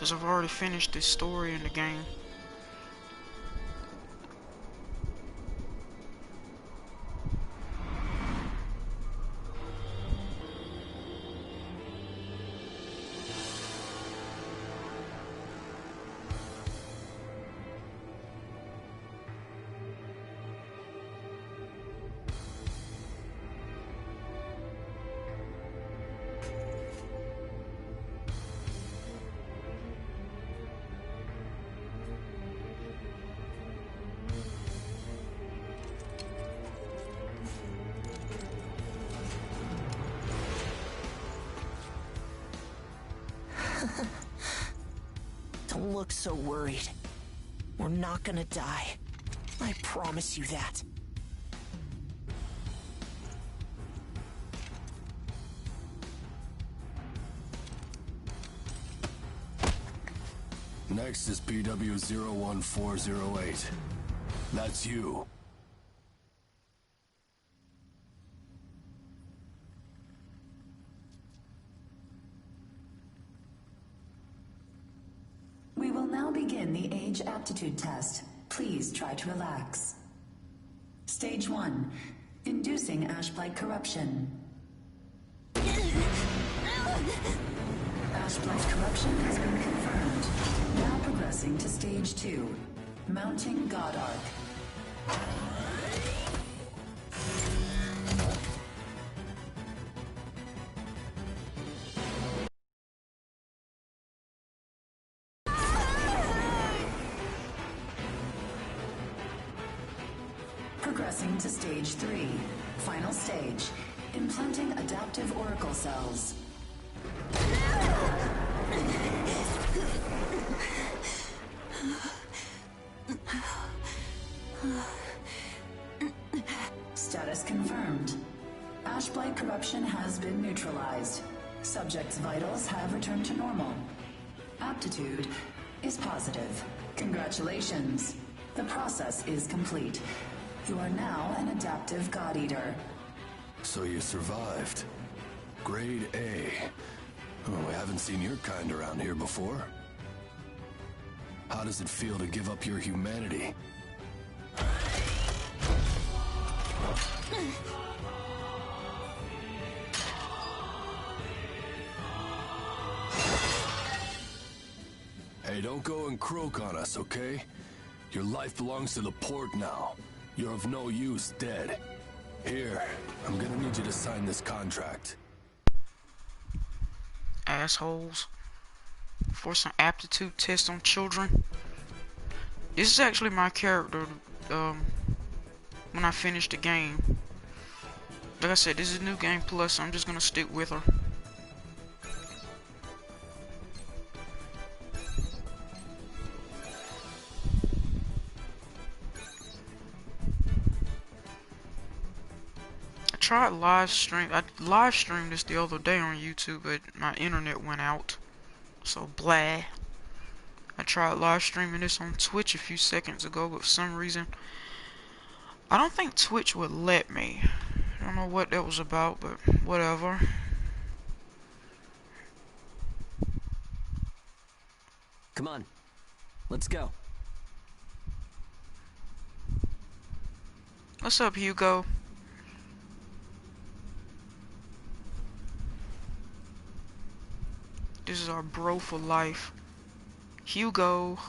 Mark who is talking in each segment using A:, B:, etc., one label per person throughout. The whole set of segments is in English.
A: because I've already finished this story in the game.
B: Don't look so worried. We're not gonna die. I promise you that.
C: Next is PW01408. That's you.
D: We will now begin the age aptitude test. Please try to relax. Stage 1. Inducing Ashblight corruption. Ashblight's corruption has been confirmed. Now progressing to Stage 2. Mounting God Arc. Progressing to Stage 3. Final stage. Implanting adaptive oracle cells. Status confirmed. Ashblight corruption has been neutralized. Subject's vitals have returned to normal. Aptitude is positive. Congratulations. The process is complete. You are now an adaptive God Eater.
C: So you survived. Grade A. Oh, we haven't seen your kind around here before. How does it feel to give up your humanity? Hey, don't go and croak on us, okay? Your life belongs to the port now. You're of no use, dead. Here, I'm gonna need you to sign this contract.
A: Assholes. Force an aptitude test on children. This is actually my character, when I finish the game. Like I said, this is New Game Plus, so I'm just gonna stick with her. I live streamed this the other day on YouTube, but my internet went out, so blah. I tried live streaming this on Twitch a few seconds ago, but for some reason I don't think Twitch would let me. I don't know what that was about, but whatever.
E: Come on, let's go.
A: What's up, Hugo? This is our bro for life. Hugo.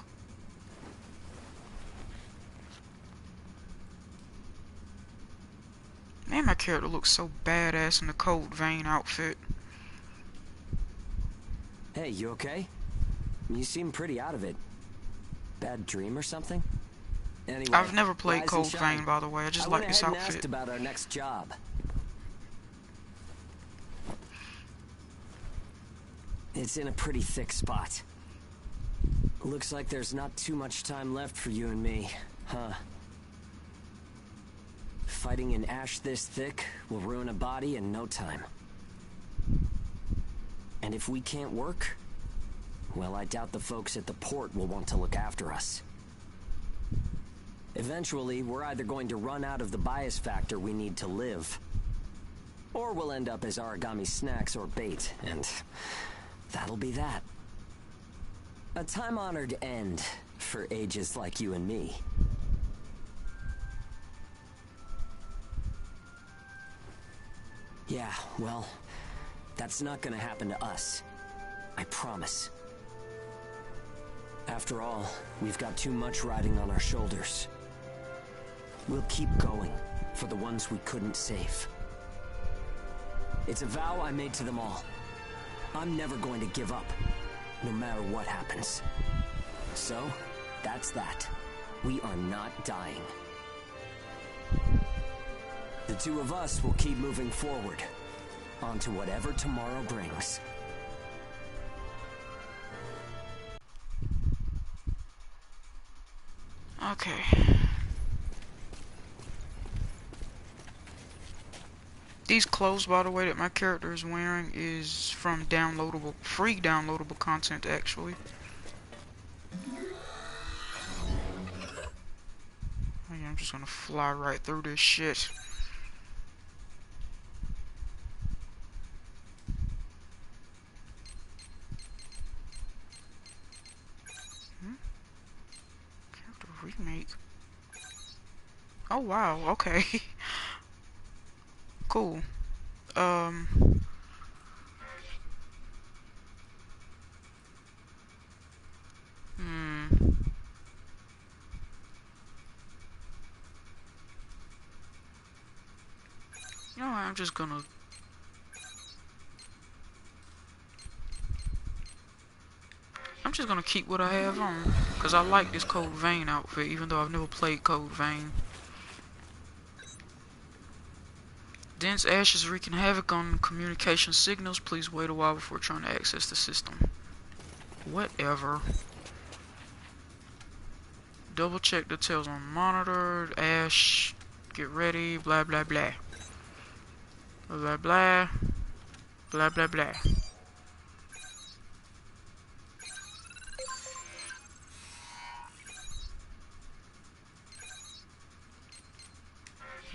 A: Man, my character looks so badass in the Cold Vein outfit.
E: Hey, you okay? You seem pretty out of it. Bad dream or something? Anyway,
A: I've never played
E: rise
A: Cold
E: and shine.
A: Vein, by the way. I just
E: I
A: like
E: went
A: this
E: ahead and
A: outfit.
E: asked about our next job. It's in a pretty thick spot. Looks like there's not too much time left for you and me, huh? Fighting in ash this thick will ruin a body in no time. And if we can't work, well, I doubt the folks at the port will want to look after us. Eventually, we're either going to run out of the bias factor we need to live, or we'll end up as origami snacks or bait, and that'll be that. A time-honored end for ages like you and me. Yeah, well, that's not gonna happen to us. I promise. After all, we've got too much riding on our shoulders. We'll keep going for the ones we couldn't save. It's a vow I made to them all. I'm never going to give up, no matter what happens. So, that's that. We are not dying. The two of us will keep moving forward, on to whatever tomorrow brings.
A: Okay. These clothes, by the way, that my character is wearing is from downloadable, free downloadable content, actually. Oh yeah, I'm just gonna fly right through this shit. Character remake. Oh wow, okay. Cool. You know what, I'm just gonna keep what I have on, cause I like this Code Vein outfit, even though I've never played Code Vein. Dense ashes wreaking havoc on communication signals. Please wait a while before trying to access the system. Whatever. Double check details on monitor. Ash, get ready. Blah blah blah. Blah blah. Blah blah blah.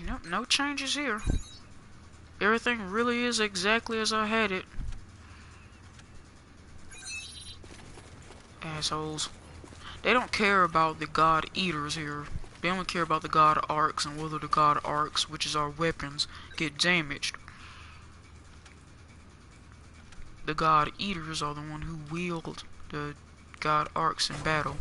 A: Nope, no changes here. Everything really is exactly as I had it. Assholes. They don't care about the God Eaters here. They only care about the God Arcs and whether the God Arcs, which is our weapons, get damaged. The God Eaters are the one who wield the God Arcs in battle.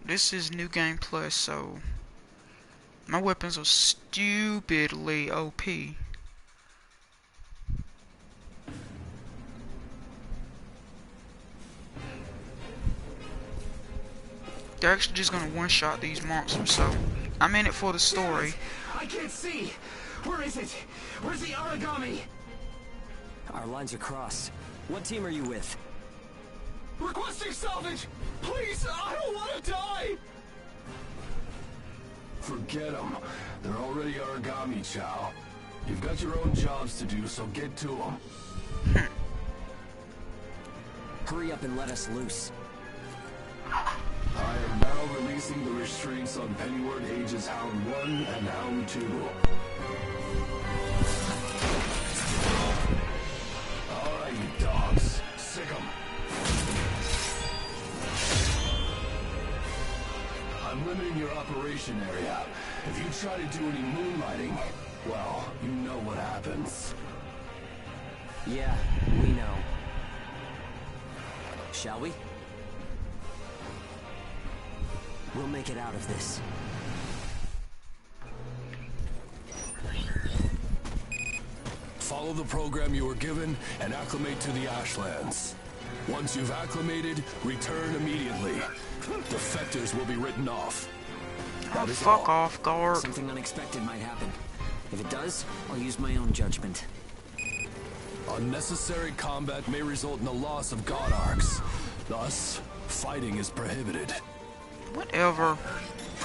A: This is New Game Plus, so my weapons are stupidly OP. They're actually just gonna one-shot these monsters, so I'm in it for the story.
F: I can't see. Where is it? Where's the origami?
E: Our lines are crossed. What team are you with?
F: Requesting salvage! Please, I don't want to die!
C: Forget them. They're already origami, Chow. You've got your own jobs to do, so get to them.
E: Hurry up and let us loose.
C: I am now releasing the restraints on Pennyward Ages Hound 1 and Hound 2. Alright, you dogs. Sick 'em. I'm limiting your operation area. If you try to do any moonlighting, well, you know what happens.
E: Yeah, we know. Shall we? We'll make it out of this.
C: Follow the program you were given and acclimate to the Ashlands. Once you've acclimated, return immediately. Defectors will be written off.
A: Oh, fuck off, guard.
E: Something unexpected might happen. If it does, I'll use my own judgment.
C: Unnecessary combat may result in the loss of God Arcs. Thus, fighting is prohibited.
A: Whatever.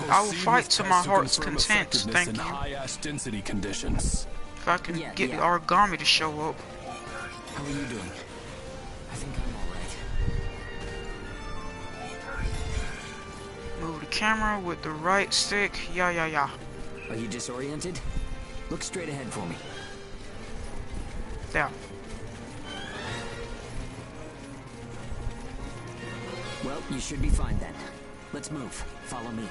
A: I will fight to my heart's content, thank
C: in
A: you.
C: high ash density conditions.
A: If I can get the origami to show up.
E: How are you doing? I think I'm alright.
A: Move the camera with the right stick. Yeah.
E: Are you disoriented? Look straight ahead for me.
A: There.
E: Well, you should be fine then. Let's move. Follow me.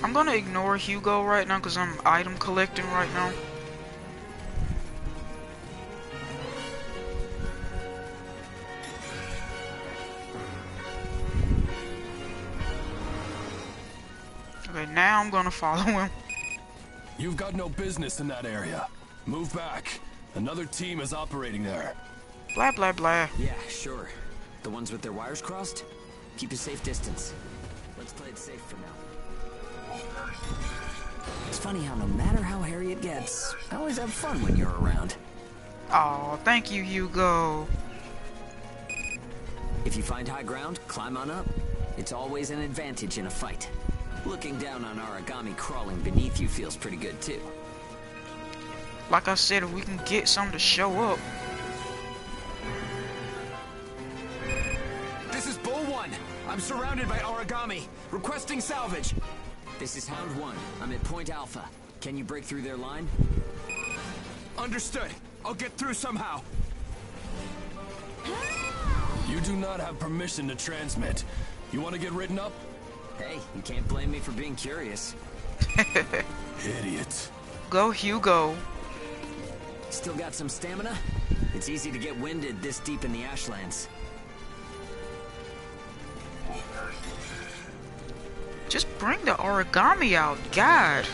A: I'm gonna ignore Hugo right now because I'm item collecting right now. Okay, now I'm gonna follow him.
C: You've got no business in that area. Move back. Another team is operating there.
A: Blah, blah, blah.
E: Yeah, sure. The ones with their wires crossed? Keep a safe distance. Let's play it safe for now. It's funny how no matter how hairy it gets, I always have fun when you're around.
A: Aw, thank you, Hugo.
E: If you find high ground, climb on up. It's always an advantage in a fight. Looking down on origami crawling beneath you feels pretty good too.
A: Like I said, if we can get some to show up.
F: This is Bull 1. I'm surrounded by origami. Requesting salvage.
E: This is Hound 1. I'm at Point Alpha. Can you break through their line?
F: Understood. I'll get through somehow.
C: You do not have permission to transmit. You want to get written up?
E: Hey, you can't blame me for being curious.
C: Idiot.
A: Go, Hugo.
E: Still got some stamina? It's easy to get winded this deep in the Ashlands.
A: Just bring the origami out, God.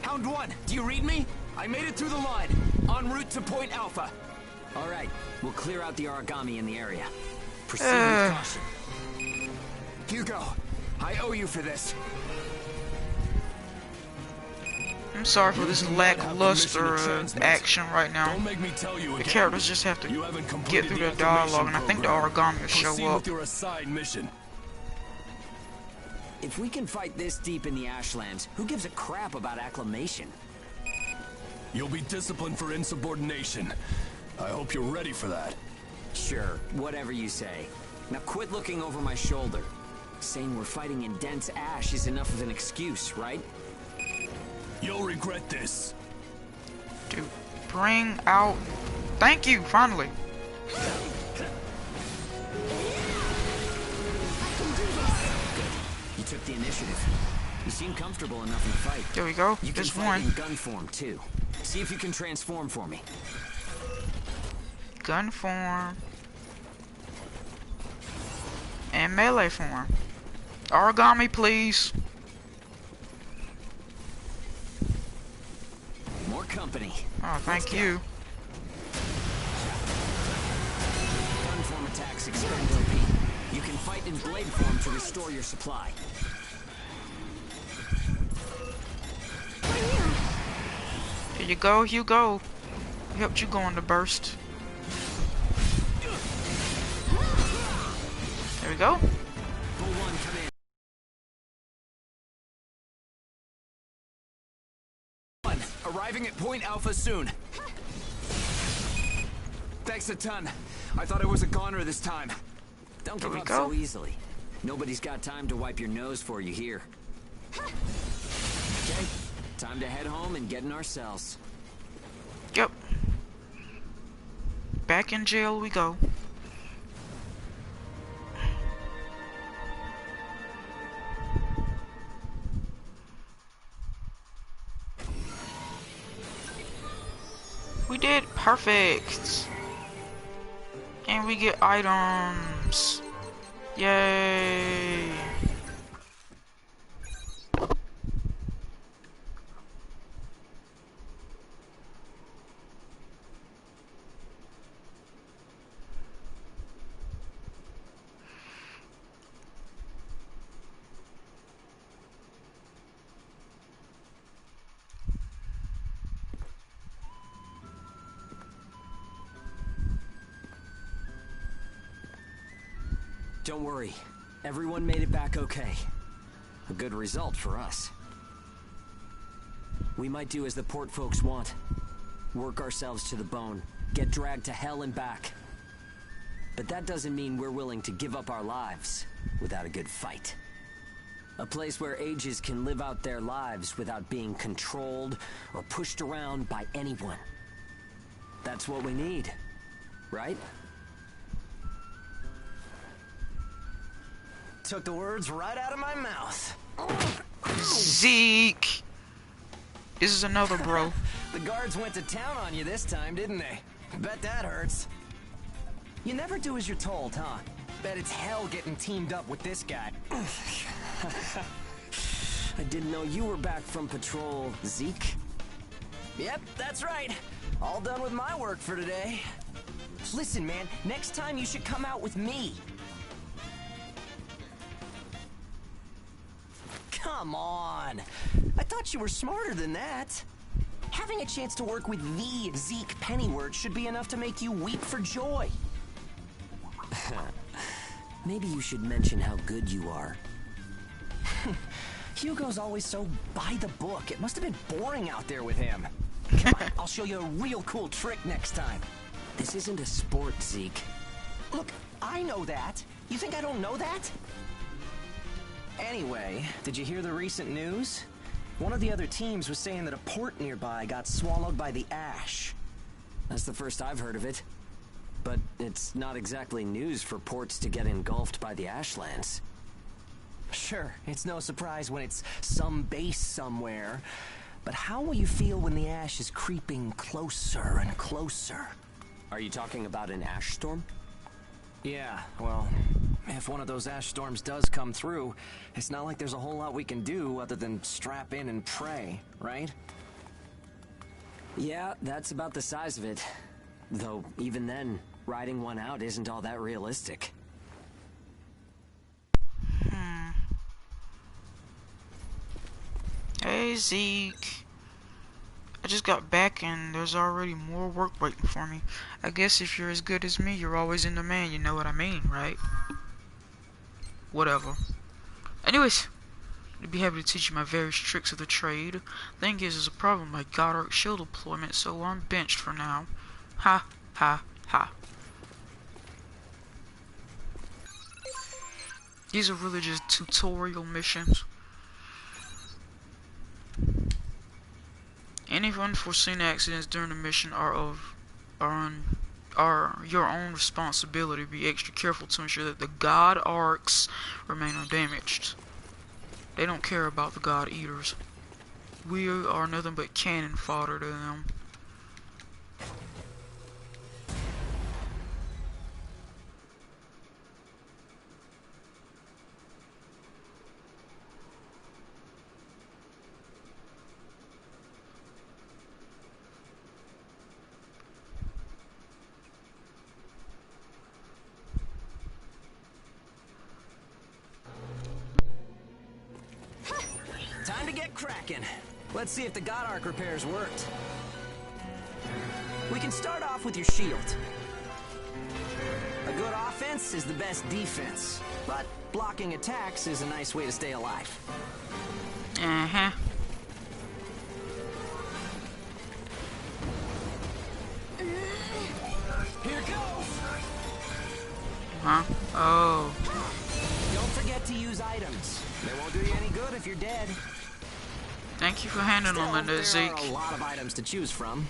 F: Hound 1, do you read me? I made it through the line. En route to Point Alpha.
E: All right, we'll clear out the origami in the area. Proceed with caution.
F: Hugo, I owe you for this.
A: I'm sorry for this lackluster action right now.
C: Don't make me tell you
A: The
C: again.
A: characters just have to
C: You haven't
A: get
C: completed
A: through
C: the
A: their dialogue, and I
C: acclimation
A: think the
C: program.
A: origami will show
C: Proceed
A: up.
C: with your assigned mission.
E: If we can fight this deep in the Ashlands, who gives a crap about acclimation?
C: You'll be disciplined for insubordination. I hope you're ready for that.
E: Sure, whatever you say. Now quit looking over my shoulder. Saying we're fighting in dense ash is enough of an excuse, right?
C: You'll regret this.
A: Dude, bring out... Thank you, finally.
E: You took the initiative. You seem comfortable enough in the fight.
A: There we go.
E: You can
A: There's
E: fight
A: one.
E: in gun form too. See if you can transform for me.
A: Gun form. And melee form. Origami, please.
E: More company.
A: Oh, thank you.
E: Gun form attacks expend OP. You can fight in blade form to restore your supply.
A: Here you go, Hugo. Helped you go on the burst. There we go.
E: Bull 1, come in.
F: Arriving at Point Alpha soon. Thanks a ton. I thought I was a goner this time.
E: Don't
A: There
E: give
A: we
E: up
A: go.
E: so easily. Nobody's got time to wipe your nose for you here. Okay, time to head home and get in our cells.
A: Yep. Back in jail we go. We did perfect. And we get items. Yay.
E: Don't worry. Everyone made it back okay. A good result for us. We might do as the port folks want. Work ourselves to the bone. get dragged to hell and back. But that doesn't mean we're willing to give up our lives without a good fight. A place where ages can live out their lives without being controlled or pushed around by anyone. That's what we need, right?
B: Took the words right out of my mouth.
A: Zeke! This is another bro.
B: The guards went to town on you this time, didn't they? Bet that hurts. You never do as you're told, huh? Bet it's hell getting teamed up with this guy.
E: I didn't know you were back from patrol, Zeke.
B: Yep, that's right. All done with my work for today. Listen, man, next time you should come out with me. Come on. I thought you were smarter than that. Having a chance to work with the Zeke Pennyworth should be enough to make you weep for joy.
E: Maybe you should mention how good you are.
B: Hugo's always so by the book. It must have been boring out there with him. Come on, I'll show you a real cool trick next time.
E: This isn't a sport, Zeke.
B: Look, I know that. You think I don't know that? Anyway, did you hear the recent news? One of the other teams was saying that a port nearby got swallowed by the ash.
E: That's the first I've heard of it. But it's not exactly news for ports to get engulfed by the ashlands.
B: Sure, it's no surprise when it's some base somewhere. But how will you feel when the ash is creeping closer and closer?
E: Are you talking about an ash storm?
B: Yeah, well, if one of those ash storms does come through, it's not like there's a whole lot we can do other than strap in and pray, right?
E: Yeah, that's about the size of it. Though, even then, riding one out isn't all that realistic.
A: Hey Zeke. I just got back and there's already more work waiting for me. I guess if you're as good as me, you're always in demand, you know what I mean, right? Whatever. Anyways, I'd be happy to teach you my various tricks of the trade. Thing is, there's a problem with my Goddard shield deployment, so I'm benched for now. Ha, ha, ha. These are really just tutorial missions. Any unforeseen accidents during the mission are your own responsibility. Be extra careful to ensure that the God Arcs remain undamaged. They don't care about the God Eaters. We are nothing but cannon fodder to them.
B: Time to get cracking. Let's see if the God Arc repairs worked. We can start off with your shield. A good offense is the best defense, but blocking attacks is a nice way to stay alive.
A: Uh-huh.
B: Here goes!
A: Huh? Oh.
B: Don't forget to use items. They won't do you any good if you're dead.
A: Thank you for handling
B: Still,
A: that, Zeke.
B: there are a lot of items to choose from.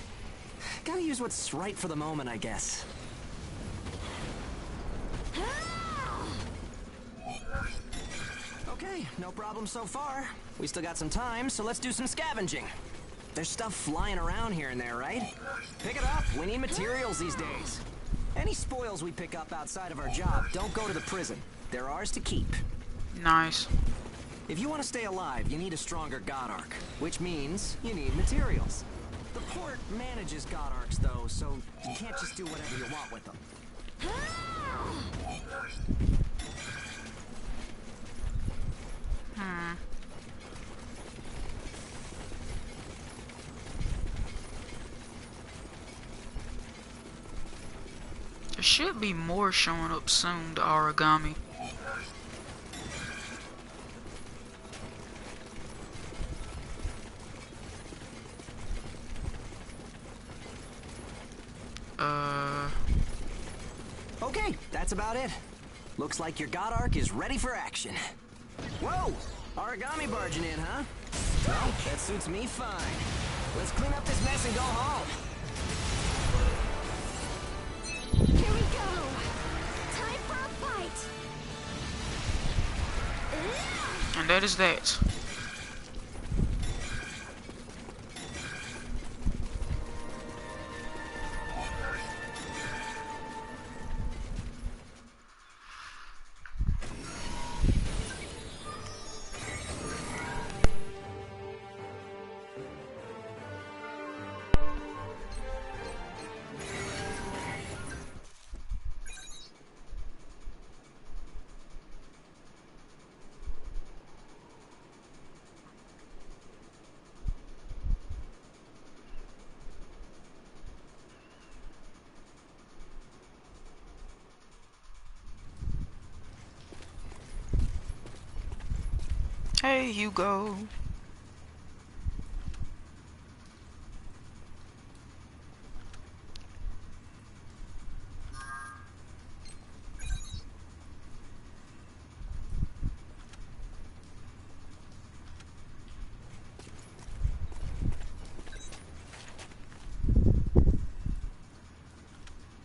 B: Gotta use what's right for the moment, I guess. Okay, no problem so far. We still got some time, so let's do some scavenging. There's stuff flying around here and there, right? Pick it up. We need materials these days. Any spoils we pick up outside of our job don't go to the prison. They're ours to keep.
A: Nice.
B: If you want to stay alive, you need a stronger God Arc, which means you need materials. The port manages God Arcs, though, so you can't just do whatever you want with them.
A: There should be more showing up soon to origami.
B: Okay, that's about it. Looks like your God Arc is ready for action. Whoa! Origami barging in, huh? Well, that suits me fine. Let's clean up this mess and go home.
G: Here we go. Time for a fight.
A: And that is that. Hey, Hugo.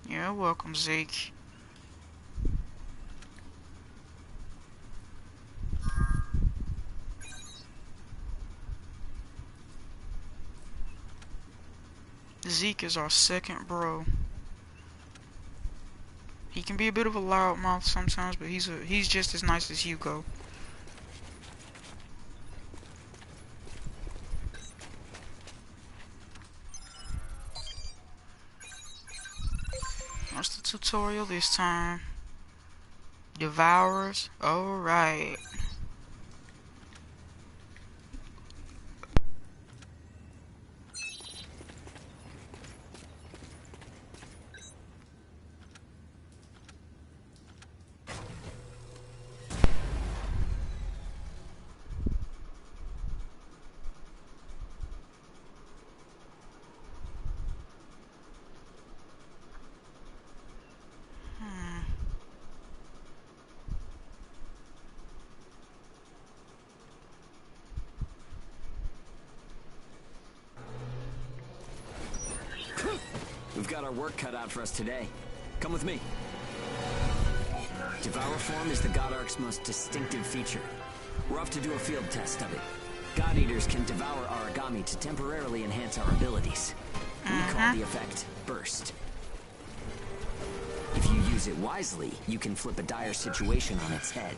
A: Yeah, welcome, Zeke. Zeke is our second bro. He can be a bit of a loudmouth sometimes, but he's just as nice as Hugo. What's the tutorial this time? Devourers? Alright.
B: We've got our work cut out for us today. Come with me. Devour form is the God Arc's most distinctive feature. We're off to do a field test of it. God Eaters can devour origami to temporarily enhance our abilities. We call the effect Burst. If you use it wisely, you can flip a dire situation on its head.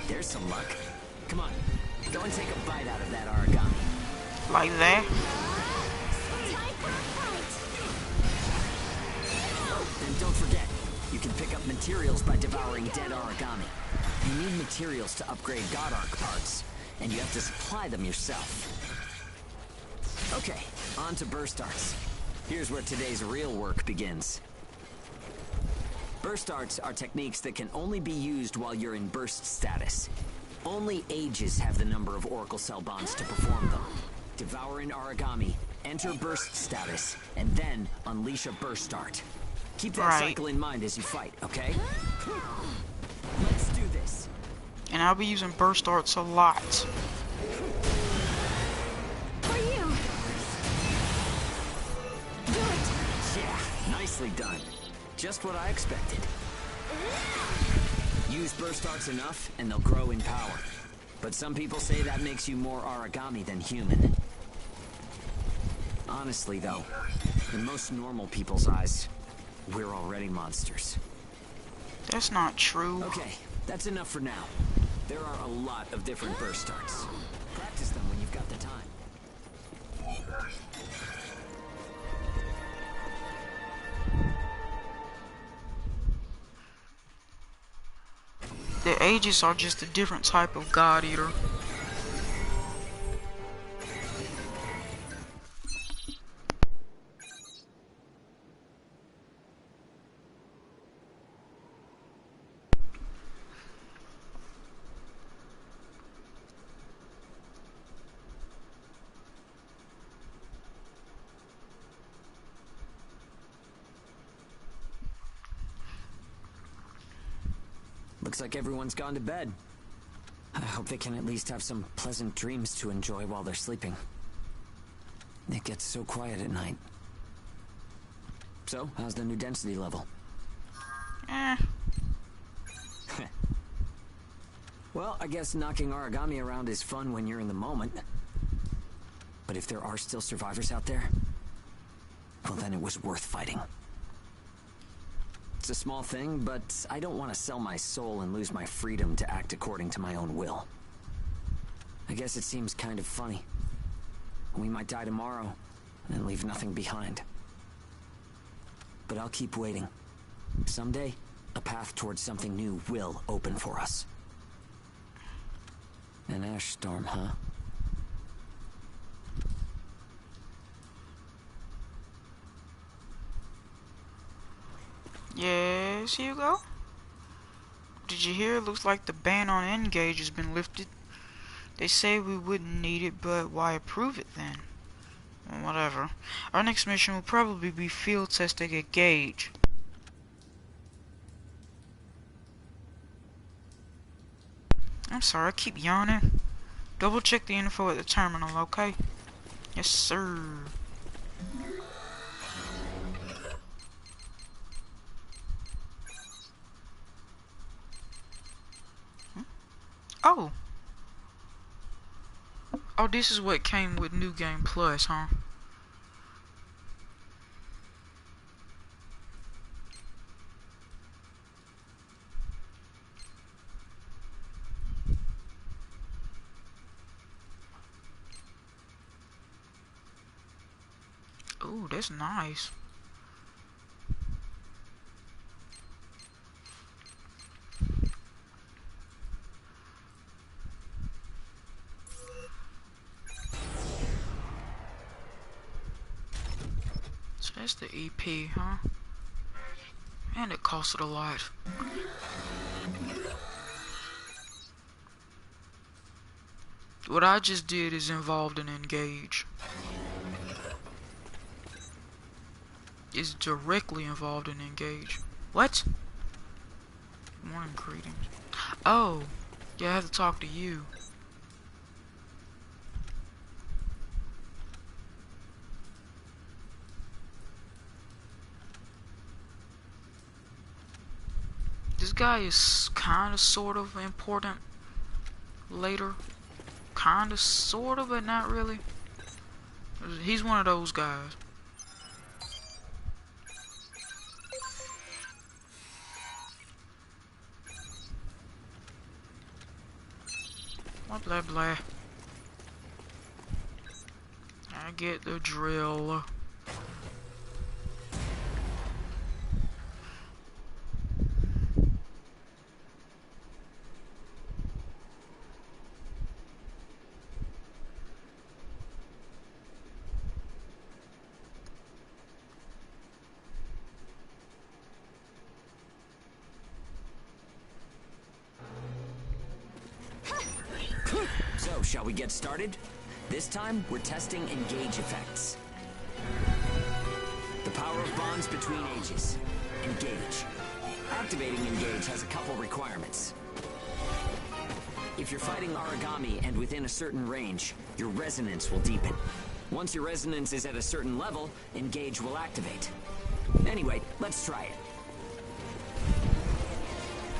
B: There's some luck. Come on, go and take a bite out of that origami.
A: Like that?
G: Time for a fight.
B: And don't forget, you can pick up materials by devouring dead origami. You need materials to upgrade God Arc parts, and you have to supply them yourself. Okay, on to burst arts. Here's where today's real work begins. Burst arts are techniques that can only be used while you're in burst status. Only ages have the number of Oracle Cell bonds to perform them. Devour an origami, enter burst status, and then unleash a burst art. Keep that cycle in mind as you fight, okay? Let's do this.
A: And I'll be using burst arts a lot.
G: For you. Do it.
B: Yeah, nicely done. Just what I expected. Use burst arts enough, and they'll grow in power. But some people say that makes you more origami than human. Honestly, though, in most normal people's eyes, we're already monsters.
A: That's not true.
B: Okay, that's enough for now. There are a lot of different burst arts. Practice them when you've got the time.
A: The Aegis are just a different type of God Eater.
E: Looks like everyone's gone to bed. I hope they can at least have some pleasant dreams to enjoy while they're sleeping. It gets so quiet at night. So, how's the new density level?
A: Eh.
E: Well, I guess knocking origami around is fun when you're in the moment. But if there are still survivors out there, well, then it was worth fighting. It's a small thing, but I don't want to sell my soul and lose my freedom to act according to my own will. I guess it seems kind of funny. We might die tomorrow and leave nothing behind. But I'll keep waiting. Someday, a path towards something new will open for us. An ash storm, huh?
A: Yes, Hugo? Did you hear? It looks like the ban on Engage has been lifted. They say we wouldn't need it, but why approve it then? Well, whatever. Our next mission will probably be field testing a gauge. I'm sorry, I keep yawning. Double check the info at the terminal, okay? Yes, sir. Oh. Oh, this is what came with New Game Plus, huh? Ooh, that's nice. So that's the EP, huh? And it costed a lot. What I just did is involved in Engage. Is directly involved in Engage. What? Morning greetings. Oh, yeah, I have to talk to you. This guy is kind of, sort of important later. Kind of, sort of, but not really. He's one of those guys. Blah blah. I get the drill.
E: So, shall we get started? This time, we're testing Engage effects. The power of bonds between ages. Engage. Activating Engage has a couple requirements. If you're fighting origami and within a certain range, your resonance will deepen. Once your resonance is at a certain level, Engage will activate. Anyway, let's try it.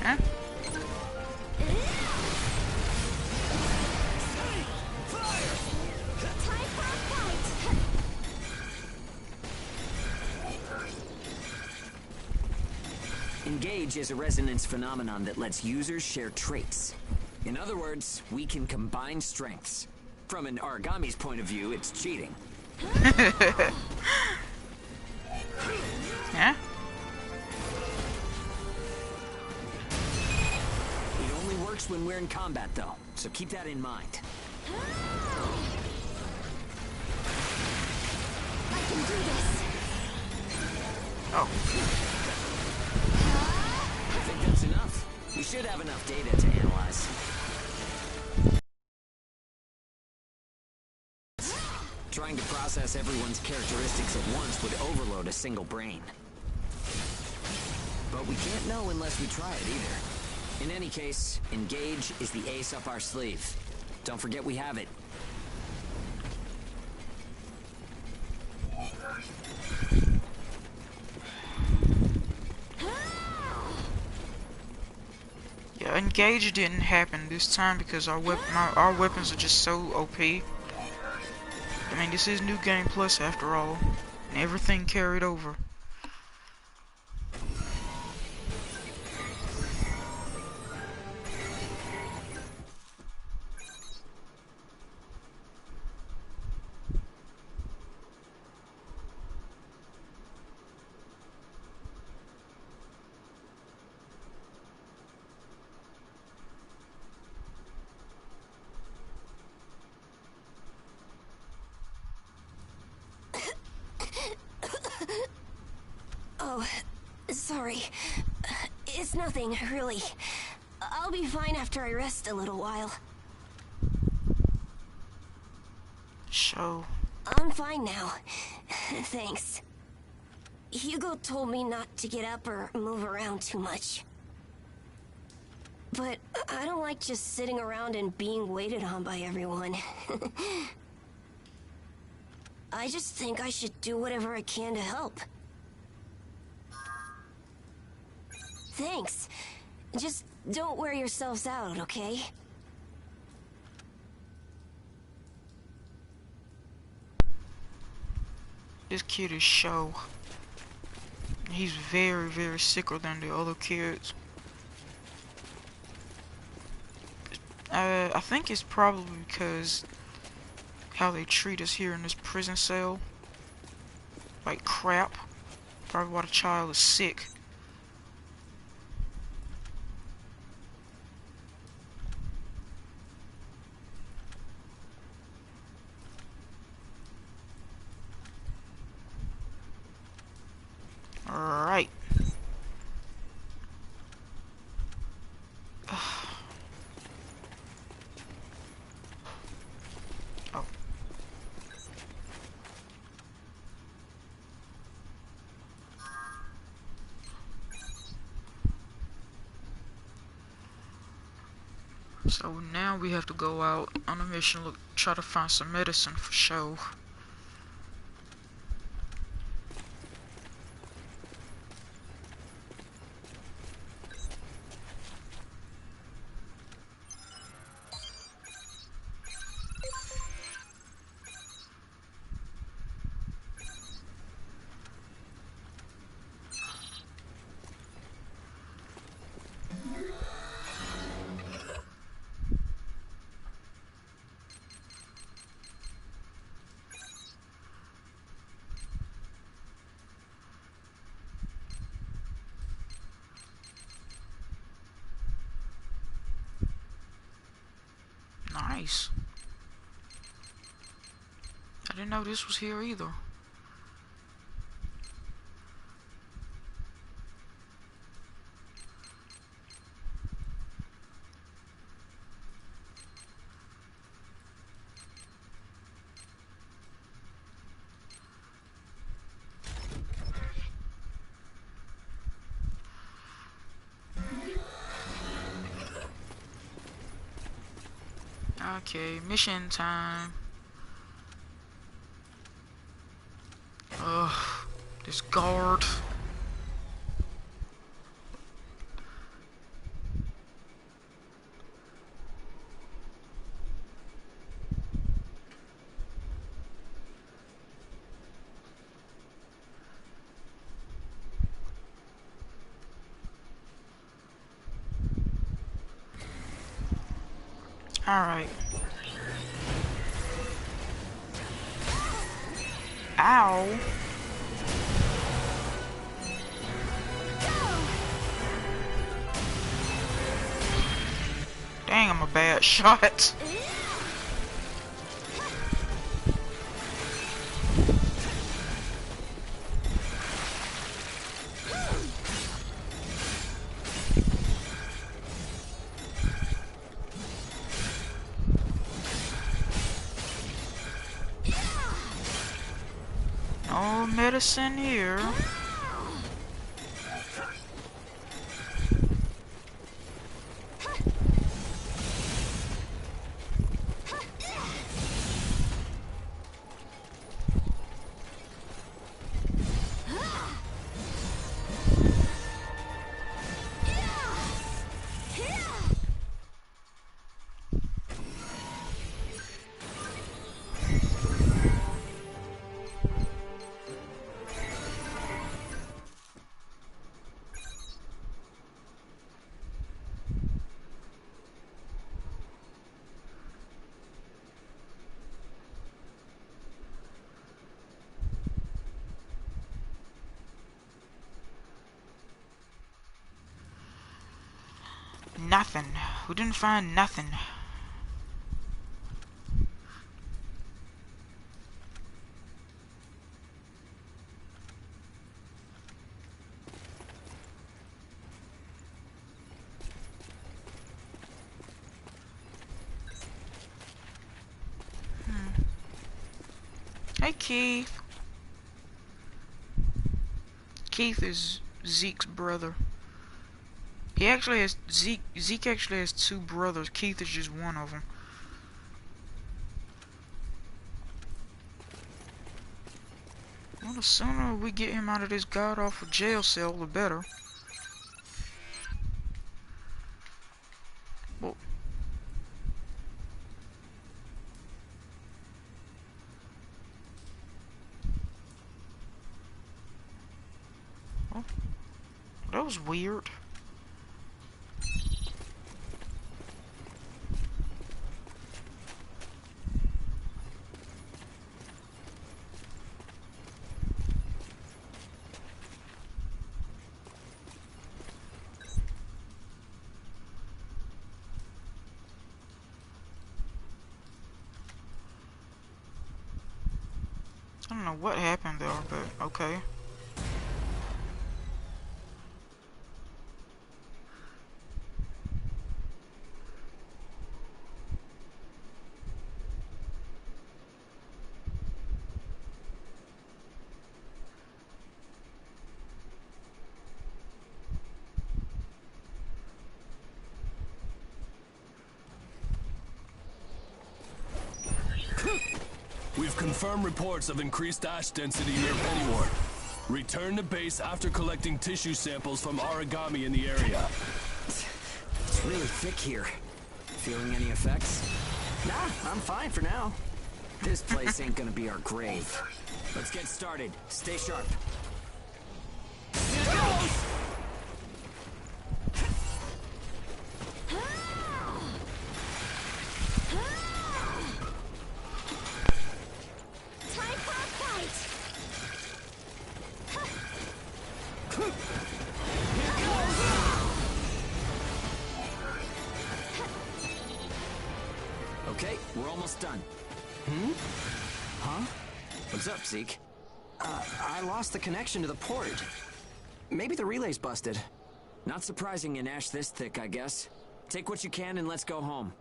A: Huh?
E: Engage is a resonance phenomenon that lets users share traits. In other words, we can combine strengths. From an origami's point of view, it's cheating.
A: Yeah?
E: It only works when we're in combat, though, so keep that in mind.
G: I can do this.
A: Oh.
E: I think that's enough. We should have enough data to analyze. Trying to process everyone's characteristics at once would overload a single brain. But we can't know unless we try it either. In any case, engage is the ace up our sleeve. Don't forget we have it.
A: Yeah, engage didn't happen this time because our weapons are just so OP. I mean, this is New Game Plus after all, and everything carried over.
G: Oh, sorry. It's nothing, really. I'll be fine after I rest a little while.
A: So,
G: I'm fine now. Thanks. Hugo told me not to get up or move around too much. But I don't like just sitting around and being waited on by everyone. I just think I should do whatever I can to help. Thanks. Just don't wear yourselves out, okay?
A: this kid is show. He's very, very sicker than the other kids. I think it's probably because how they treat us here in this prison cell. Like crap. Probably why the child is sick. Alright. Oh. So now we have to go out on a mission, try to find some medicine for show. Nice. I didn't know this was here either. Okay, mission time. Ugh, this guard. Alright. Ow. Dang, I'm a bad shot. No medicine here. nothing. We didn't find nothing. Hey, Keith. Keith is Zeke's brother. He actually has Zeke actually has two brothers. Keith is just one of them. Well, the sooner we get him out of this god-awful jail cell, the better. Well, that was weird. I don't know what happened there, but okay.
C: We've confirmed reports of increased ash density near Pennyworth. Return to base after collecting tissue samples from origami in the area.
E: It's really thick here. Feeling any effects?
B: Nah, I'm fine for now.
E: This place ain't gonna be our grave. Let's get started. Stay sharp. Okay, we're almost done. Huh? What's up, Zeke?
B: I lost the connection to the port. Maybe the relay's busted.
E: Not surprising in ash this thick, I guess. Take what you can and let's go home.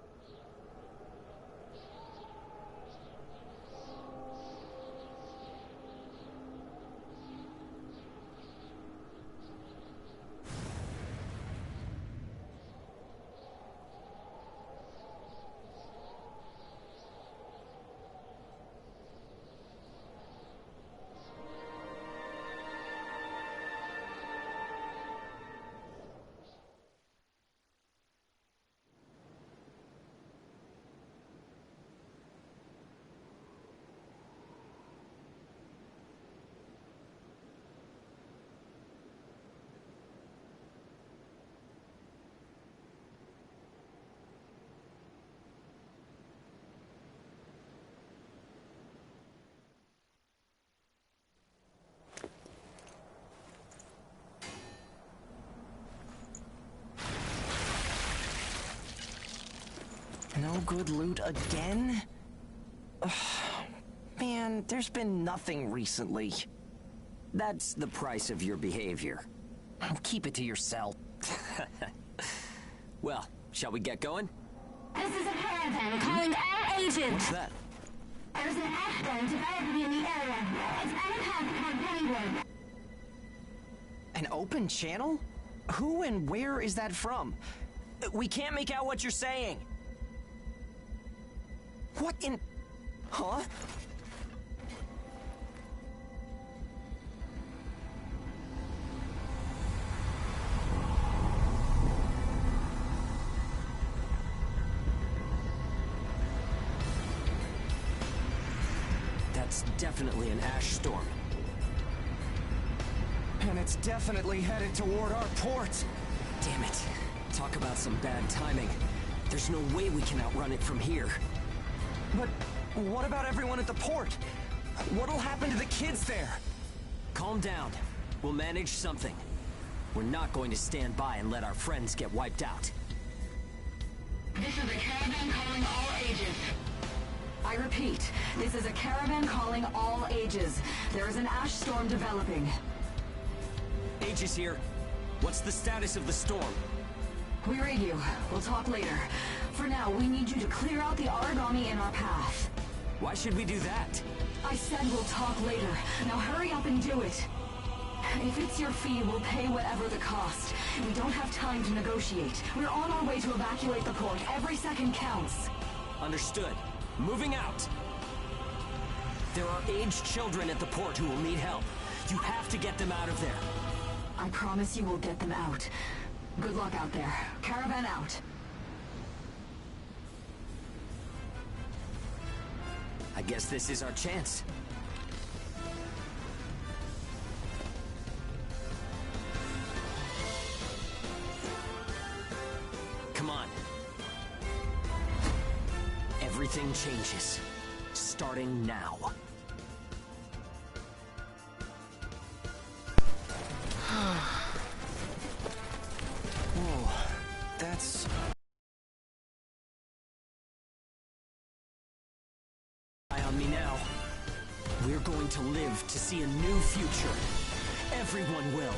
B: No good loot again? Ugh, man, there's been nothing recently.
E: That's the price of your behavior.
B: Keep it to yourself.
E: Well, shall we get going?
H: This is a caravan calling our agent.
E: What's that?
H: There's an ash dome developing in the area. It's uninhabited on Pennyworth.
B: An open channel? Who and where is that from?
E: We can't make out what you're saying.
B: What in... Huh?
E: That's definitely an ash storm.
B: And it's definitely headed toward our port.
E: Damn it. Talk about some bad timing. There's no way we can outrun it from here.
B: But what about everyone at the port? What'll happen to the kids there?
E: Calm down. We'll manage something. We're not going to stand by and let our friends get wiped out.
H: This is a caravan calling all ages.
I: I repeat, this is a caravan calling all ages. There is an ash storm developing.
E: Aegis here. What's the status of the storm?
I: We read you. We'll talk later. For now, we need you to clear out the origami in our path.
E: Why should we do that?
I: I said we'll talk later. Now hurry up and do it. If it's your fee, we'll pay whatever the cost. We don't have time to negotiate. We're on our way to evacuate the port. Every second counts.
E: Understood. Moving out. There are aged children at the port who will need help. You have to get them out of there.
I: I promise you we'll get them out. Good luck out there. Caravan out.
E: I guess this is our chance. Come on. Everything changes. Starting now. Whoa, that's... Eye on me now. We're going to live to see a new future. Everyone will.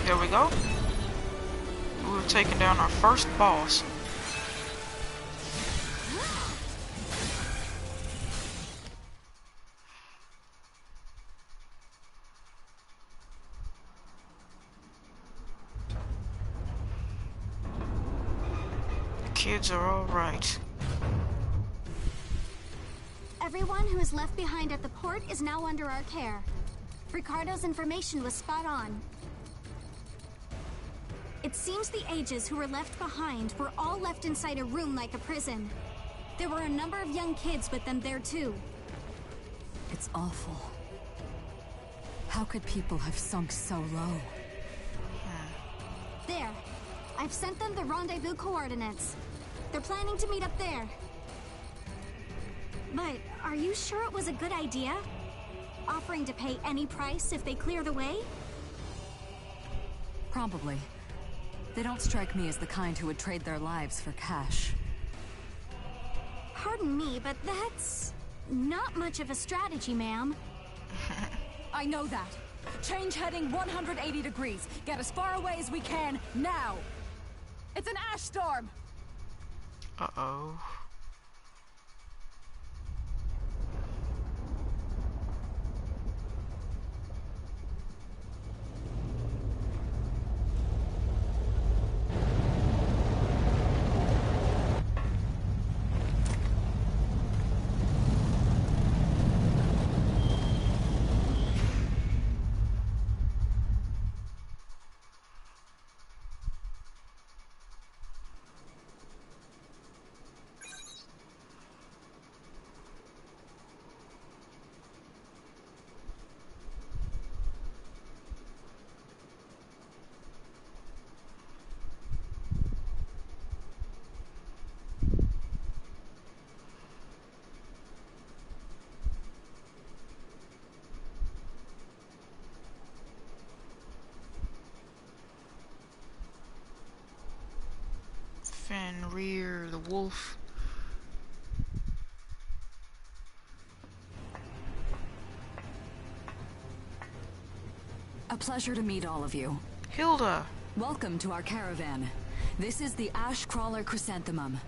A: There we go. We've taken down our first boss. The kids are all right.
J: Everyone who is left behind at the port is now under our care. Ricardo's information was spot on. It seems the ages who were left behind were all left inside a room like a prison. There were a number of young kids with them there too.
I: It's awful. How could people have sunk so low?
J: There. I've sent them the rendezvous coordinates. They're planning to meet up there. But are you sure it was a good idea? Offering to pay any price if they clear the way?
I: Probably. They don't strike me as the kind who would trade their lives for cash.
J: Pardon me, but that's not much of a strategy, ma'am.
I: I know that. Change heading 180 degrees. Get as far away as we can, now! It's an ash storm!
A: Uh-oh. Fenrir the wolf.
I: A pleasure to meet all of you.
A: Hilda.
I: Welcome to our caravan. This is the Ash Crawler Chrysanthemum.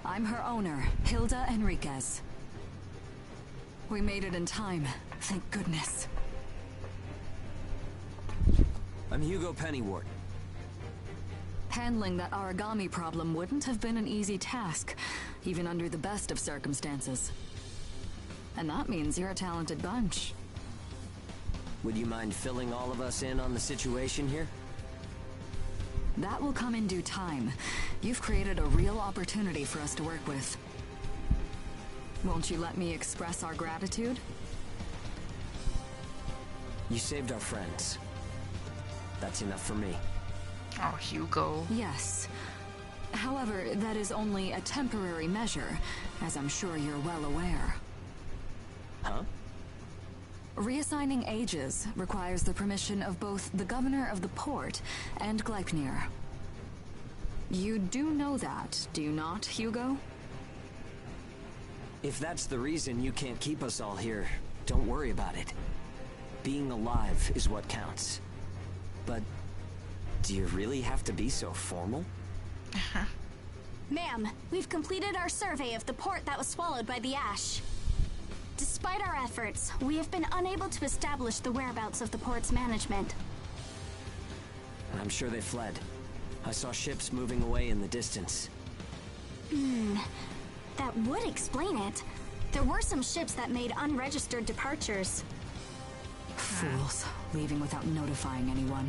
I: I'm her owner, Hilda Enriquez. We made it in time, thank goodness.
E: I'm Hugo Pennywort.
I: Handling that origami problem wouldn't have been an easy task, even under the best of circumstances. And that means you're a talented bunch.
E: Would you mind filling all of us in on the situation here?
I: That will come in due time. You've created a real opportunity for us to work with. Won't you let me express our gratitude?
E: You saved our friends. That's enough for me.
A: Oh, Hugo.
I: Yes. However, that is only a temporary measure, as I'm sure you're well aware.
E: Huh?
I: Reassigning ages requires the permission of both the governor of the port and Gleipnir. You do know that, do you not, Hugo?
E: If that's the reason you can't keep us all here, don't worry about it. Being alive is what counts. But do you really have to be so formal?
J: Ma'am, we've completed our survey of the port that was swallowed by the ash. Despite our efforts, we have been unable to establish the whereabouts of the port's management.
E: I'm sure they fled. I saw ships moving away in the distance.
J: That would explain it. There were some ships that made unregistered departures.
I: Fools, leaving without notifying anyone.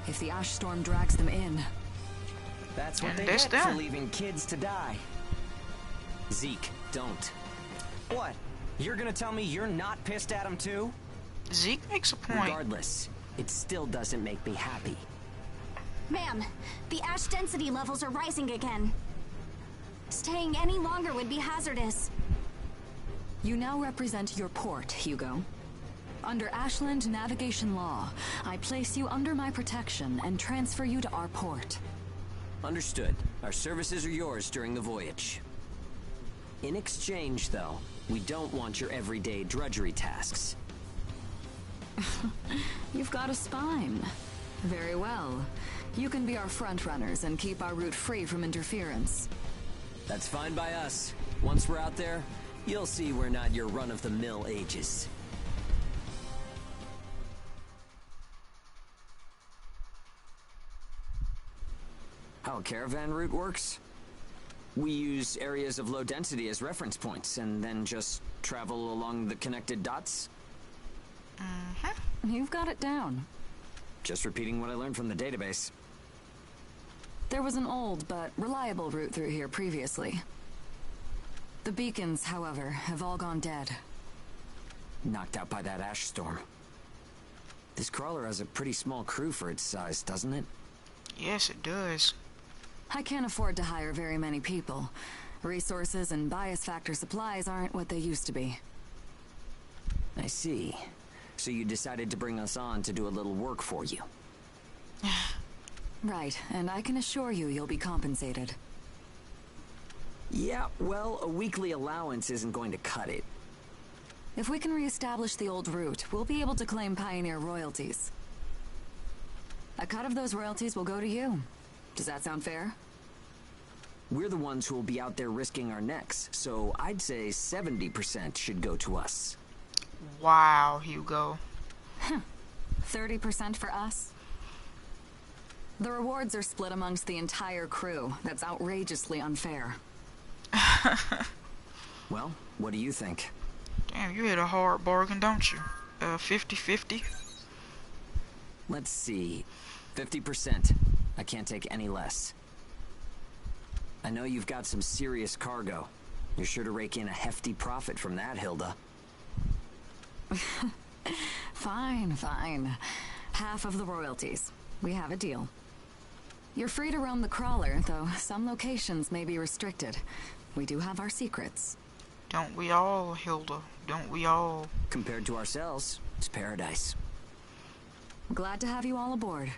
I: If the ash storm drags them in...
B: That's what
A: And
B: they
A: they're
B: get for
A: still.
B: leaving kids to die.
E: Zeke, don't.
B: What? You're gonna tell me you're not pissed at him too?
A: Zeke makes a point.
E: Regardless, it still doesn't make me happy.
J: Ma'am, the ash density levels are rising again. Staying any longer would be hazardous.
I: You now represent your port, Hugo. Under Ashland navigation law, I place you under my protection and transfer you to our port.
E: Understood. Our services are yours during the voyage. In exchange, though, we don't want your everyday drudgery tasks.
I: You've got a spine. Very well. You can be our front runners and keep our route free from interference.
E: That's fine by us. Once we're out there, you'll see we're not your run-of-the-mill ages. How a caravan route works? We use areas of low density as reference points, and then just travel along the connected dots?
I: You've got it down.
E: Just repeating what I learned from the database.
I: There was an old but reliable route through here previously. The beacons, however, have all gone dead.
E: Knocked out by that ash storm. This crawler has a pretty small crew for its size, doesn't it?
A: Yes, it does.
I: I can't afford to hire very many people. Resources and bias factor supplies aren't what they used to be.
E: I see. So you decided to bring us on to do a little work for you.
I: Right, and I can assure you you'll be compensated.
E: Yeah, well, a weekly allowance isn't going to cut it.
I: If we can reestablish the old route, we'll be able to claim Pioneer royalties. A cut of those royalties will go to you. Does that sound fair?
E: We're the ones who will be out there risking our necks, so I'd say 70% should go to us.
A: Wow, Hugo.
I: 30% for us? The rewards are split amongst the entire crew. That's outrageously unfair.
E: Well, what do you think?
A: Damn, you hit a hard bargain, don't you? 50-50?
E: Let's see. 50%. I can't take any less. I know you've got some serious cargo. You're sure to rake in a hefty profit from that, Hilda.
I: Fine, fine. Half of the royalties. We have a deal. You're free to roam the crawler, though some locations may be restricted. We do have our secrets.
A: Don't we all, Hilda? Don't we all?
E: Compared to ourselves, it's paradise.
I: Glad to have you all aboard.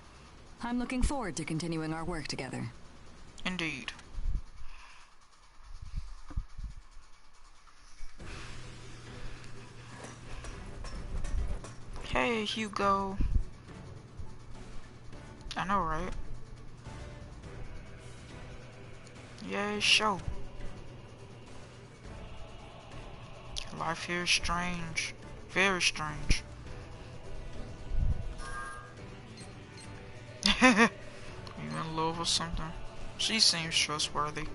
I: I'm looking forward to continuing our work together.
A: Indeed. Hey, Hugo. I know, right? Yeah, show. Life here is strange. Very strange. You in love or something? She seems trustworthy.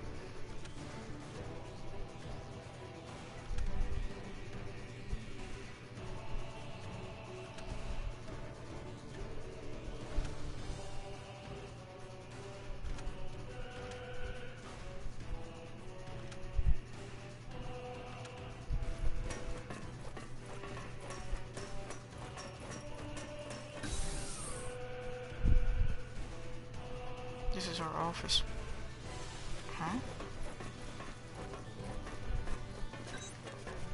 A: is our office. Huh?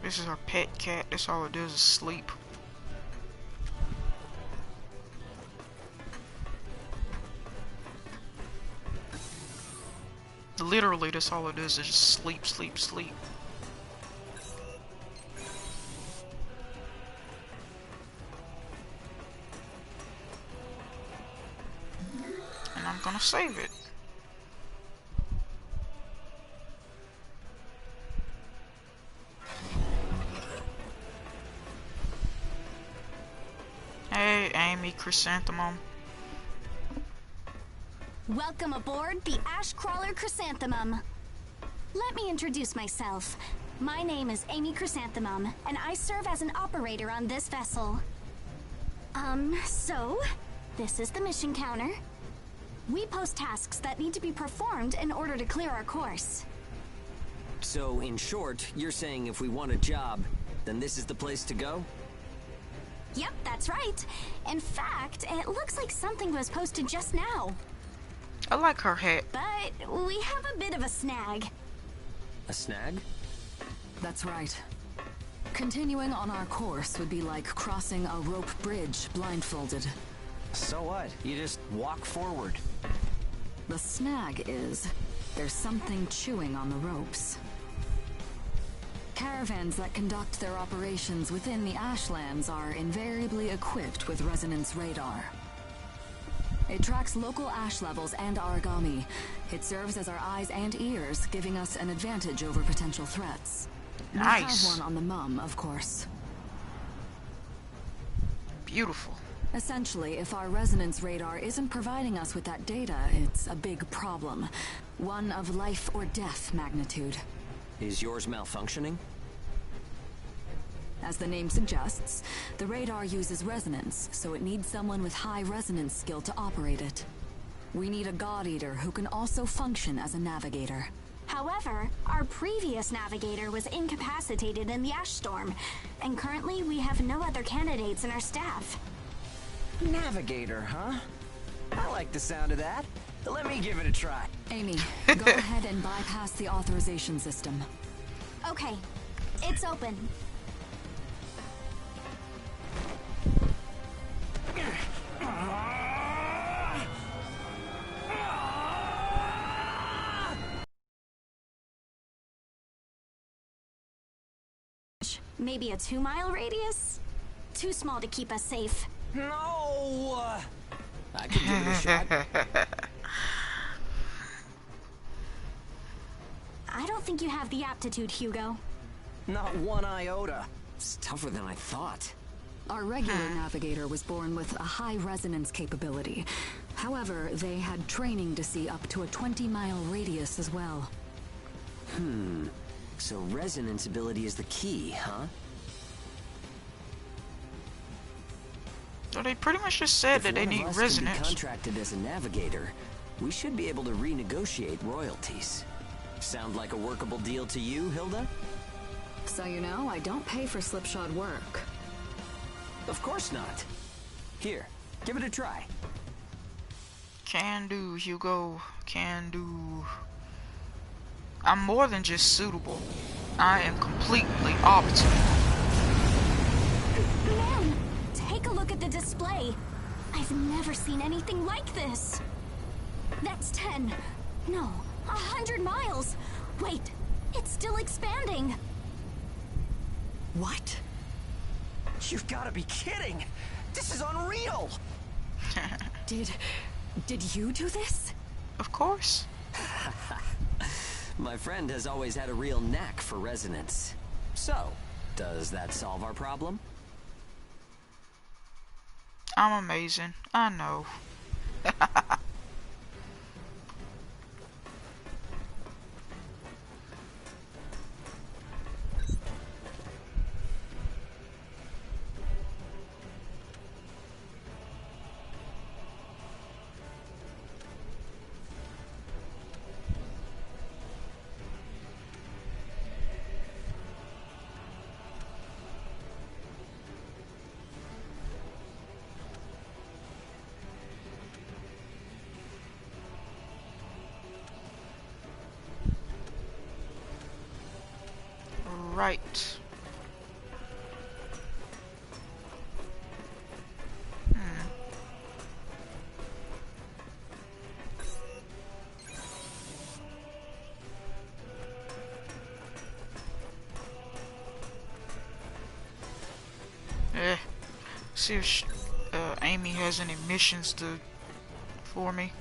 A: This is our pet cat. That's all it does is sleep. Literally, that's all it does is just sleep, sleep, sleep. And I'm gonna save it. Hey, Amy Chrysanthemum.
J: Welcome aboard the Ash Crawler Chrysanthemum. Let me introduce myself. My name is Amy Chrysanthemum, and I serve as an operator on this vessel. So, this is the mission counter. We post tasks that need to be performed in order to clear our course.
E: So, in short, you're saying if we want a job, then this is the place to go?
J: Yep, that's right. In fact, it looks like something was posted just now.
A: I like her hat.
J: But we have a bit of a snag.
E: A snag?
I: That's right. Continuing on our course would be like crossing a rope bridge blindfolded.
B: So what? You just walk forward.
I: The snag is, there's something chewing on the ropes. Caravans that conduct their operations within the Ashlands are invariably equipped with resonance radar. It tracks local ash levels and origami. It serves as our eyes and ears, giving us an advantage over potential threats.
A: Nice.
I: We have one on the mum, of course.
A: Beautiful.
I: Essentially, if our resonance radar isn't providing us with that data, it's a big problem. One of life or death magnitude.
E: Is yours malfunctioning?
I: As the name suggests, the radar uses resonance, so it needs someone with high resonance skill to operate it. We need a God Eater who can also function as a navigator.
J: However, our previous navigator was incapacitated in the ash storm, and currently we have no other candidates in our staff.
B: Navigator, huh? I like the sound of that. Let me give it a try.
I: Amy, go ahead and bypass the authorization system.
J: Okay, it's open. Maybe a 2-mile radius? Too small to keep us safe.
B: No! I could give it a shot.
J: I don't think you have the aptitude, Hugo.
B: Not one iota.
E: It's tougher than I thought.
I: Our regular navigator was born with a high resonance capability. However, they had training to see up to a 20-mile radius as well.
E: So resonance ability is the key, huh?
A: So they pretty much just said that they need
E: If one of us can be
A: resonance.
E: contracted as a navigator, we should be able to renegotiate royalties. Sound like a workable deal to you, Hilda?
I: So you know, I don't pay for slipshod work.
E: Of course not. Here, give it a try.
A: Can do, Hugo. Can do. I'm more than just suitable. I am completely optimal.
J: Man, take a look at the display. I've never seen anything like this. That's 10. No, 100 miles. Wait, it's still expanding.
I: What?
B: You've got to be kidding! This is unreal!
I: Did you do this?
A: Of course.
E: My friend has always had a real knack for resonance. So, does that solve our problem?
A: I'm amazing. I know. right. See if Amy has any missions for me.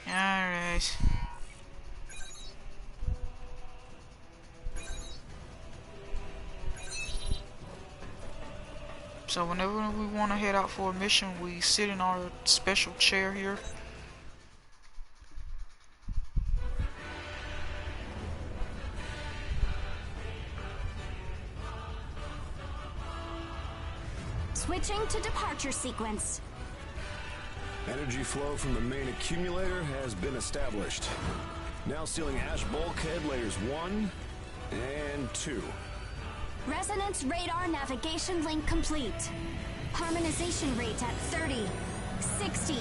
A: Alright. So whenever we want to head out for a mission, we sit in our special chair here.
J: Switching to departure sequence.
C: Energy flow from the main accumulator has been established. Now sealing ash bulkhead layers 1 and 2.
J: Resonance radar navigation link complete. Harmonization rate at 30, 60,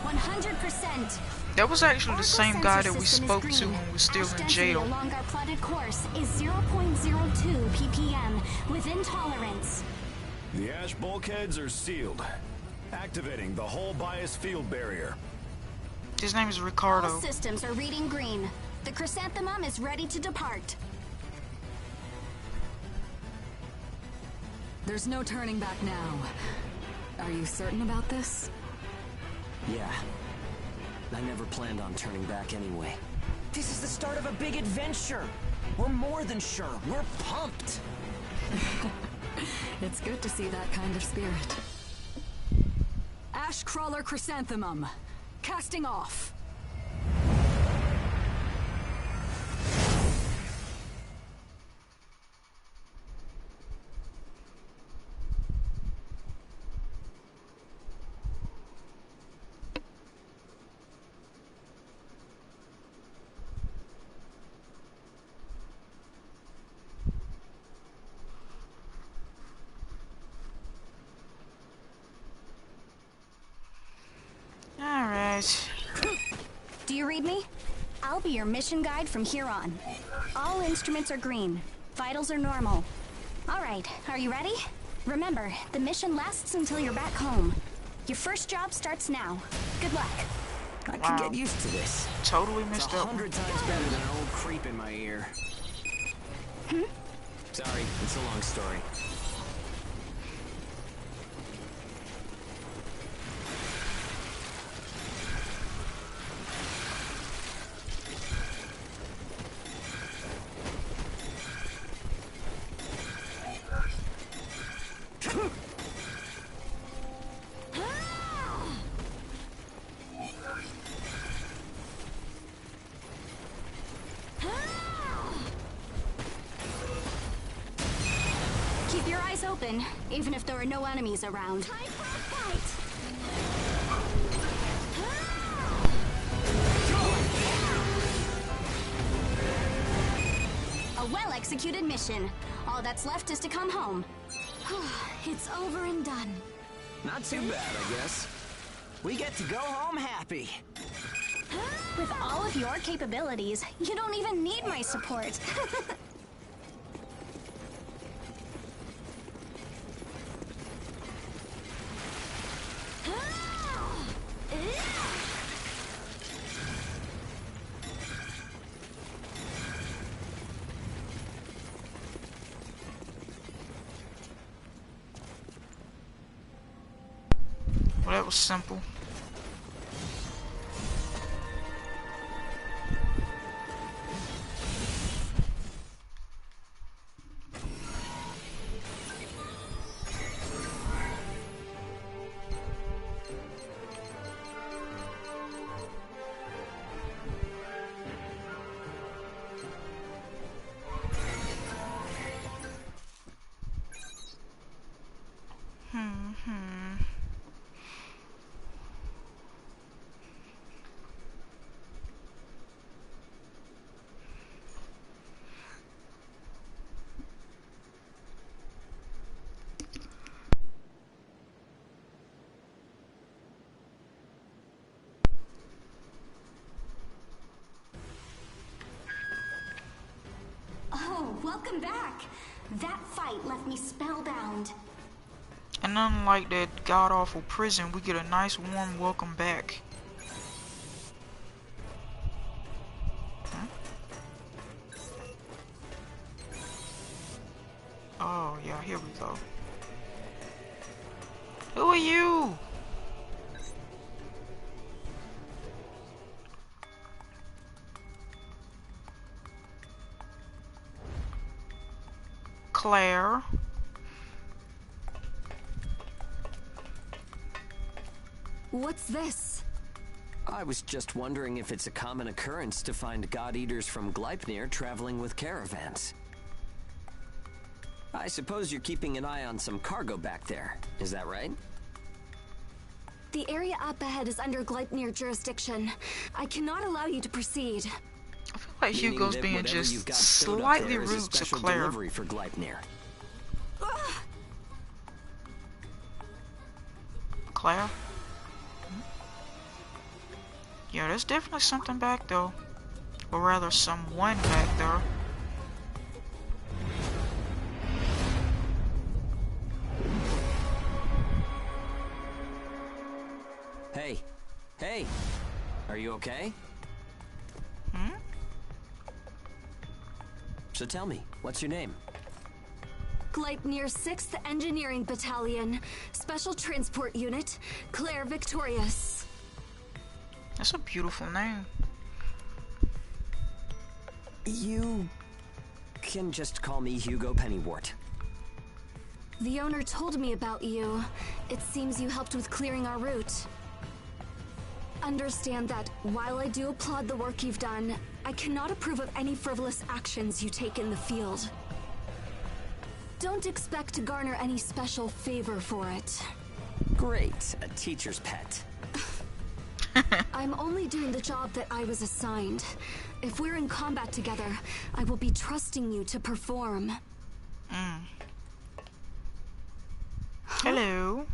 J: 100%.
A: That was actually the
J: Oracle
A: same guy
J: sensor
A: that we
J: system is
A: spoke
J: green.
A: to when we were still
J: Ash
A: in
J: density
A: jail.
J: along our plotted course is 0.02 ppm within tolerance.
C: The ash bulkheads are sealed. Activating the whole bias field barrier.
A: His name is
J: All
A: Ricardo.
J: systems are reading green. The chrysanthemum is ready to depart.
I: There's no turning back now. Are you certain about this?
E: Yeah. I never planned on turning back anyway. This is the start of a big adventure. We're more than sure. We're pumped.
I: It's good to see that kind of spirit. Ash Crawler Chrysanthemum. Casting off.
A: Alright.
J: Do you read me? I'll be your mission guide from here on. All instruments are green. Vitals are normal. Alright, are you ready? Remember, the mission lasts until you're back home. Your first job starts now. Good luck.
E: I can get used to this.
A: Totally
E: It's
A: messed up.
E: 100 times better than an old creep in my ear. Sorry, it's a long story.
J: Keep your eyes open, even if there are no enemies around. Time for a fight! A well-executed mission. All that's left is to come home. It's over and done.
E: Not too bad, I guess. We get to go home happy.
J: With all of your capabilities, you don't even need my support.
A: Well, that was simple.
J: Welcome back. That fight left me spellbound.
A: And unlike that god-awful prison, we get a nice warm welcome back. Huh? Oh, yeah, here we go. Who are you? Claire.
I: What's this?
E: I was just wondering if it's a common occurrence to find god-eaters from Gleipnir traveling with caravans. I suppose you're keeping an eye on some cargo back there, is that right?
I: The area up ahead is under Gleipnir jurisdiction. I cannot allow you to proceed.
A: I feel like Hugo's being just slightly rude to Claire.
E: Delivery for Gleipnir.
A: Claire? Yeah, there's definitely something back though. Or rather, someone back there.
E: Hey. Hey! Are you okay?
A: Hmm?
E: So tell me, what's your name?
I: Gleipnir 6th Engineering Battalion, Special Transport Unit, Claire Victorious.
A: That's a beautiful name.
E: You can just call me Hugo Pennywort.
I: The owner told me about you. It seems you helped with clearing our route. Understand that while I do applaud the work you've done, I cannot approve of any frivolous actions you take in the field. Don't expect to garner any special favor for it.
E: Great, a teacher's pet.
I: I'm only doing the job that I was assigned. If we're in combat together, I will be trusting you to perform.
A: Hello.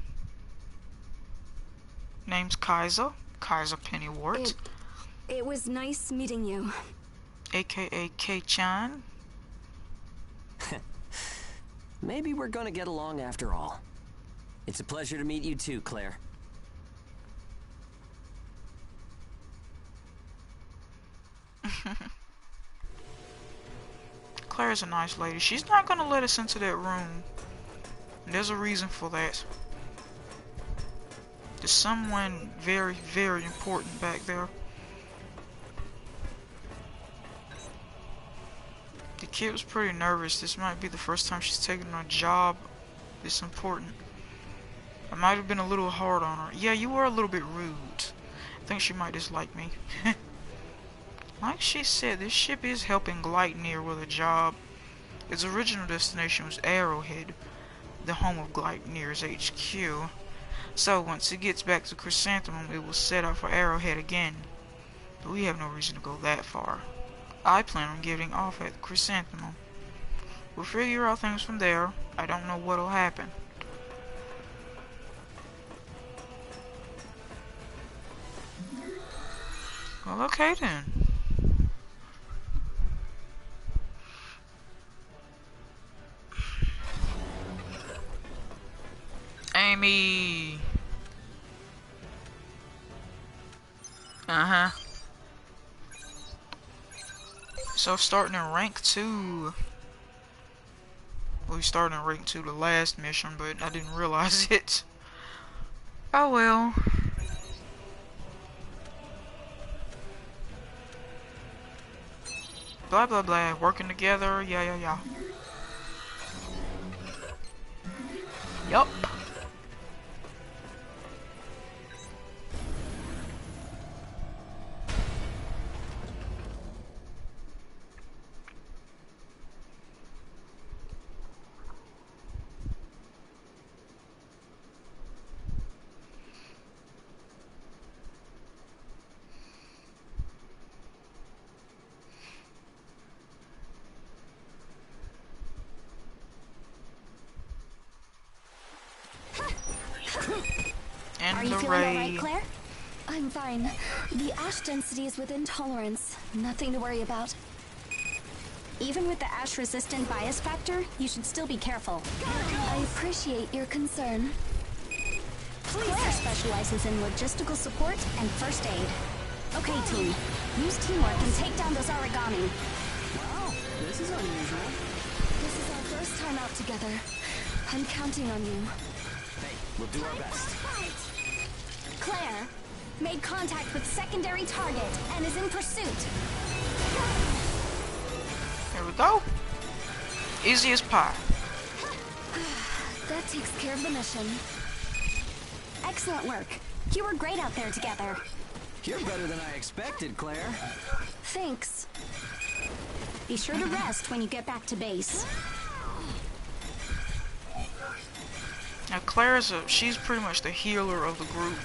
A: Name's Kaiser. Kaiser Pennywort.
I: It was nice meeting you.
A: AKA K-chan.
E: Maybe we're gonna get along after all. It's a pleasure to meet you too, Claire.
A: Claire's a nice lady. She's not gonna let us into that room. There's a reason for that. There's someone very, very important back there. The kid was pretty nervous. This might be the first time she's taken a job this important. I might have been a little hard on her. Yeah, you were a little bit rude. I think she might dislike me. Like she said, this ship is helping Gleipnir with a job. Its original destination was Arrowhead, the home of Gleipnir's HQ. So once it gets back to Chrysanthemum, it will set out for Arrowhead again. But we have no reason to go that far. I plan on getting off at Chrysanthemum. We'll figure out things from there. I don't know what'll happen. Well, okay then. Amy. Uh-huh. So starting in rank 2. We started in rank 2 the last mission, but I didn't realize it. Oh well. Blah blah blah. Working together. Yeah. Yup.
J: Are you feeling alright, Claire? I'm fine. The ash density is within tolerance. Nothing to worry about. Even with the ash-resistant bias factor, you should still be careful. I appreciate your concern. Claire specializes in logistical support and first aid. Okay, team. Use teamwork and take down those origami.
B: Wow, this is unusual.
J: This is our first time out together. I'm counting on you.
B: Hey, we'll do our best.
J: Claire made contact with secondary target and is in pursuit.
A: There we go. Easy as pie.
J: That takes care of the mission. Excellent work. You were great out there together.
B: You're better than I expected, Claire.
J: Thanks. Be sure to rest when you get back to base.
A: Now she's pretty much the healer of the group.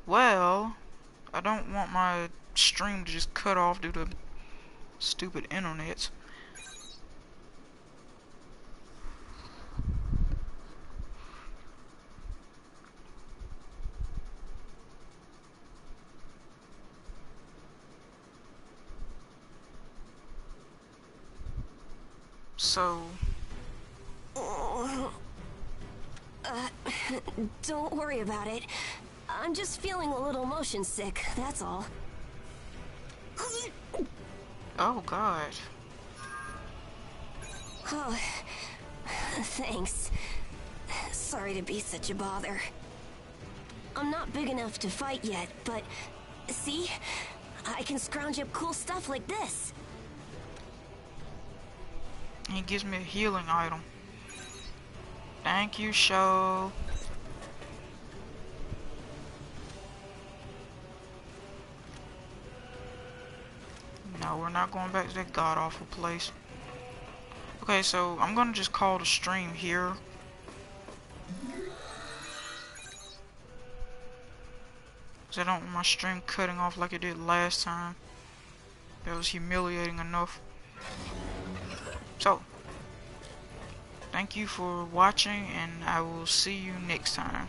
A: Well, I don't want my stream to just cut off due to stupid internet. So...
G: Don't worry about it. I'm just feeling a little motion sick, that's all.
A: Oh, God.
G: Oh, thanks. Sorry to be such a bother. I'm not big enough to fight yet, but see? I can scrounge up cool stuff like this.
A: He gives me a healing item. Thank you, show. No, we're not going back to that god-awful place. Okay, so I'm gonna just call the stream here. Cause I don't want my stream cutting off like it did last time. That was humiliating enough. So, thank you for watching, and I will see you next time.